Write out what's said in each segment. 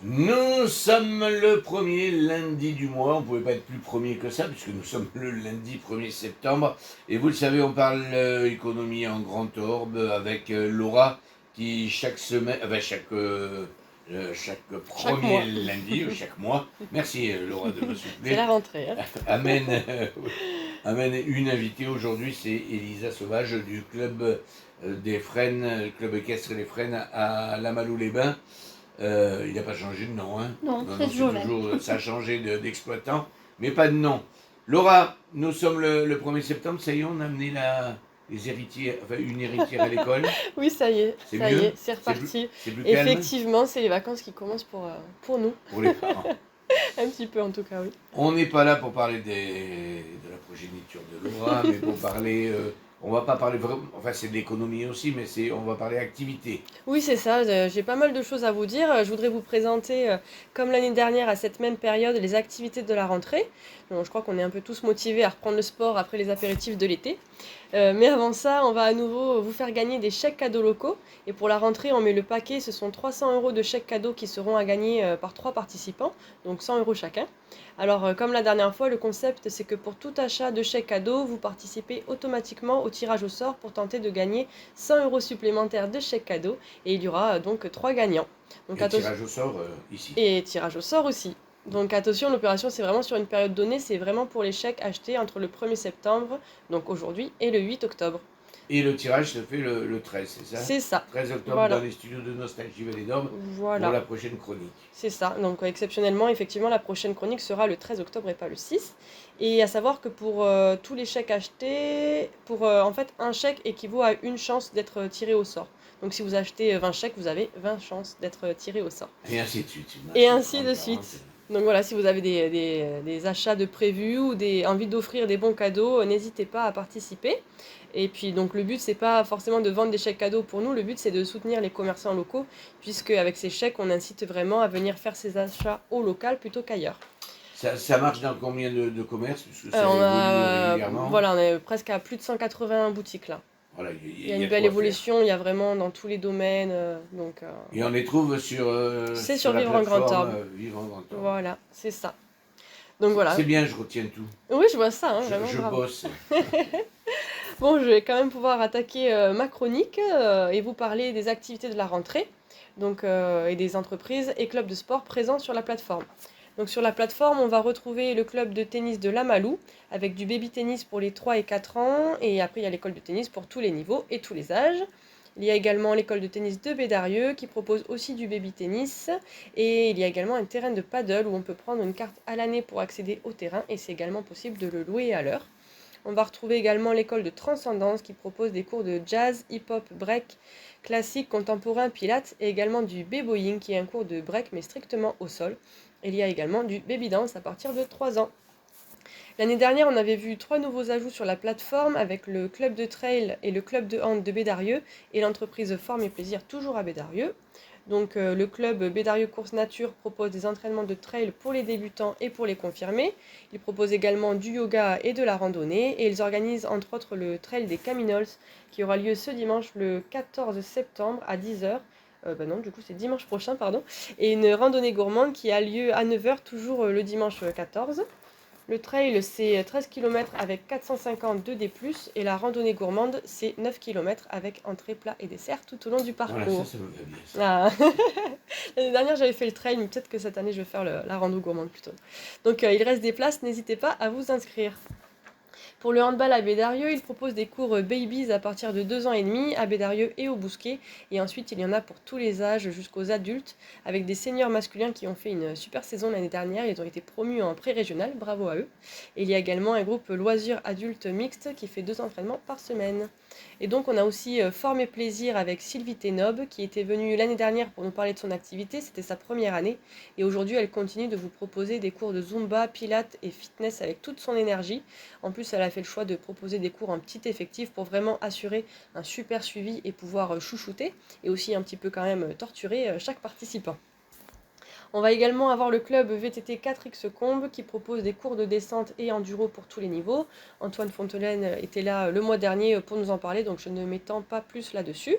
Nous sommes le premier lundi du mois, on ne pouvait pas être plus premier que ça, puisque nous sommes le lundi 1er septembre. Et vous le savez, on parle économie en grand orbe avec Laura, qui chaque semaine, chaque Chaque premier mois. lundi, chaque mois, merci Laura de me C'est souffler, la rentrée, hein. amène, amène une invitée. Aujourd'hui, c'est Elisa Sauvage du club des Frênes, club équestre des Frênes à Lamalou-les-Bains. Il n'a pas changé de nom, hein. Non, Non, c'est non, c'est toujours le même. toujours, ça a changé d'exploitant, mais pas de nom. Laura, nous sommes le 1er septembre, ça y est, on a amené les héritiers, enfin une héritière à l'école. Oui, C'est ça y mieux. est, c'est reparti. C'est plus calme Effectivement, c'est les vacances qui commencent pour nous. pour les parents. Un petit peu en tout cas, oui. On n'est pas là pour parler de la progéniture de Laura, mais pour parler. On va pas parler vraiment. Enfin, c'est de l'économie aussi, mais on va parler activité. Oui, c'est ça, j'ai pas mal de choses à vous dire. Je voudrais vous présenter, comme l'année dernière à cette même période, les activités de la rentrée. Bon, je crois qu'on est un peu tous motivés à reprendre le sport après les apéritifs de l'été. Mais avant ça, on va à nouveau vous faire gagner des chèques cadeaux locaux. Et pour la rentrée, on met le paquet, ce sont 300 € de chèques cadeaux qui seront à gagner par 3 participants, donc 100 € chacun. Alors, comme la dernière fois, le concept, c'est que pour tout achat de chèques cadeaux, vous participez automatiquement au tirage au sort pour tenter de gagner 100 € supplémentaires de chèques cadeaux. Et il y aura donc 3 gagnants. Donc, Et tirage au sort ici. et tirage au sort aussi. Donc attention, l'opération c'est vraiment sur une période donnée, c'est vraiment pour les chèques achetés entre le 1er septembre, donc aujourd'hui, et le 8 octobre. Et le tirage se fait le 13, c'est ça? C'est ça. 13 octobre dans Voilà. les studios de Nostalgie Vallée d'Orbe pour Voilà. la prochaine chronique. C'est ça. Donc exceptionnellement, effectivement, la prochaine chronique sera le 13 octobre et pas le 6. Et à savoir que pour tous les chèques achetés, en fait, un chèque équivaut à une chance d'être tiré au sort. Donc si vous achetez 20 chèques, vous avez 20 chances d'être tiré au sort. Et ainsi de suite. Et 20, ainsi 30, de 40. suite. Donc voilà, si vous avez des achats de prévus ou envie d'offrir des bons cadeaux, n'hésitez pas à participer. Et puis donc le but c'est pas forcément de vendre des chèques cadeaux pour nous, le but c'est de soutenir les commerçants locaux, puisque avec ces chèques on incite vraiment à venir faire ses achats au local plutôt qu'ailleurs. Ça marche dans combien de commerces, puisque ça On évolue a régulièrement? voilà, on est presque à plus de 180 boutiques là. Voilà, Il y a y une a de belle quoi faire. évolution, il y a vraiment dans tous les domaines, donc Et on voilà. les trouve C'est sur sur la Vivre en Grand plateforme Orbe. Vivre en Grand Orbe. Voilà, c'est ça. Donc C'est voilà. bien, je retiens tout. Oui, je vois ça, hein, vraiment Je bravo. bosse. Bon, je vais quand même pouvoir attaquer ma chronique et vous parler des activités de la rentrée, donc, et des entreprises et clubs de sport présents sur la plateforme. Donc sur la plateforme, on va retrouver le club de tennis de Lamalou, avec du baby tennis pour les 3 et 4 ans, et après il y a l'école de tennis pour tous les niveaux et tous les âges. Il y a également l'école de tennis de Bédarieux qui propose aussi du baby tennis, et il y a également un terrain de paddle où on peut prendre une carte à l'année pour accéder au terrain, et c'est également possible de le louer à l'heure. On va retrouver également l'école de Transcendance qui propose des cours de jazz, hip-hop, break, classique, contemporain, pilates et également du b-boying qui est un cours de break mais strictement au sol. Il y a également du baby dance à partir de 3 ans. L'année dernière, on avait vu 3 nouveaux ajouts sur la plateforme avec le club de trail et le club de hand de Bédarieux et l'entreprise Forme et Plaisir toujours à Bédarieux. Donc le club Bédarieux Course Nature propose des entraînements de trail pour les débutants et pour les confirmés. Ils proposent également du yoga et de la randonnée et ils organisent entre autres le trail des Caminols qui aura lieu ce dimanche le 14 septembre à 10h. Non, du coup c'est dimanche prochain, pardon. Et une randonnée gourmande qui a lieu à 9h toujours le dimanche 14. Le trail, c'est 13 km avec 450 de D+, et la randonnée gourmande, c'est 9 km avec entrée, plat et dessert tout au long du Voilà, parcours. ça me va bien, ça. Ah. L'année dernière, j'avais fait le trail, mais peut-être que cette année, je vais faire la rando gourmande plutôt. Donc, il reste des places, n'hésitez pas à vous inscrire. Pour le handball à Bédarieux, il propose des cours babies à partir de 2 ans et demi à Bédarieux et au Bousquet. Et ensuite, il y en a pour tous les âges jusqu'aux adultes, avec des seniors masculins qui ont fait une super saison l'année dernière. Ils ont été promus en pré-régional, bravo à eux. Et il y a également un groupe loisirs adultes mixte qui fait 2 entraînements par semaine. Et donc, on a aussi Forme et Plaisir avec Sylvie Ténob, qui était venue l'année dernière pour nous parler de son activité. C'était sa première année. Et aujourd'hui, elle continue de vous proposer des cours de Zumba, Pilates et fitness avec toute son énergie. En plus, elle a fait le choix de proposer des cours en petit effectif pour vraiment assurer un super suivi et pouvoir chouchouter et aussi un petit peu quand même torturer chaque participant. On va également avoir le club VTT 4X Combe qui propose des cours de descente et enduro pour tous les niveaux. Antoine Fontelaine était là le mois dernier pour nous en parler, donc je ne m'étends pas plus là-dessus.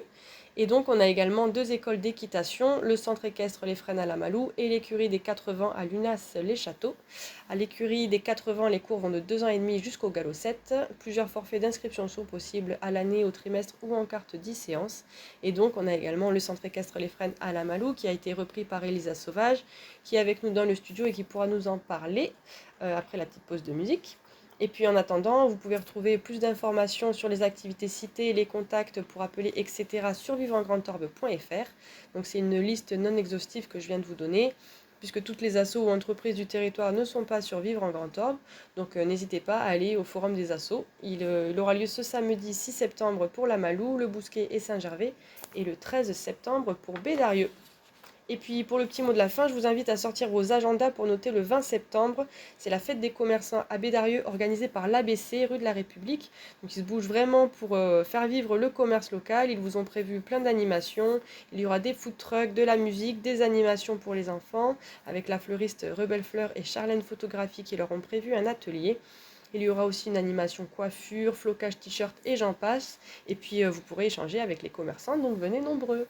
Et donc, on a également 2 écoles d'équitation, le centre équestre Les Frênes à la Malou et l'écurie des 4 vents à Lunas les Châteaux. À l'écurie des 4 vents, les cours vont de 2 ans et demi jusqu'au galop 7. Plusieurs forfaits d'inscription sont possibles à l'année, au trimestre ou en carte 10 séances. Et donc, on a également le centre équestre Les Frênes à la Malou qui a été repris par Elisa Sauvage, qui est avec nous dans le studio et qui pourra nous en parler après la petite pause de musique. Et puis en attendant, vous pouvez retrouver plus d'informations sur les activités citées, les contacts pour appeler, etc. sur vivre-en-grande-orbe.fr. Donc c'est une liste non exhaustive que je viens de vous donner, puisque toutes les assos ou entreprises du territoire ne sont pas sur Vivre en Grand Orbe. Donc n'hésitez pas à aller au forum des assos. Il aura lieu ce samedi 6 septembre pour la Malou, le Bousquet et Saint-Gervais, et le 13 septembre pour Bédarieux. Et puis pour le petit mot de la fin, je vous invite à sortir vos agendas pour noter le 20 septembre. C'est la fête des commerçants à Bédarieux organisée par l'ABC, rue de la République. Donc ils se bougent vraiment pour faire vivre le commerce local. Ils vous ont prévu plein d'animations. Il y aura des food trucks, de la musique, des animations pour les enfants, avec la fleuriste Rebelle Fleur et Charlène Photographie qui leur ont prévu un atelier. Il y aura aussi une animation coiffure, flocage t-shirt et j'en passe. Et puis vous pourrez échanger avec les commerçants, donc venez nombreux.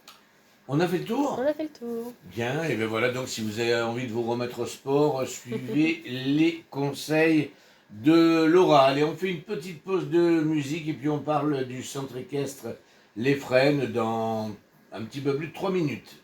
On a fait le tour? On a fait le tour. Bien, et bien voilà, donc si vous avez envie de vous remettre au sport, suivez les conseils de Laura. Allez, on fait une petite pause de musique et puis on parle du centre équestre Les Frênes dans un petit peu plus de 3 minutes.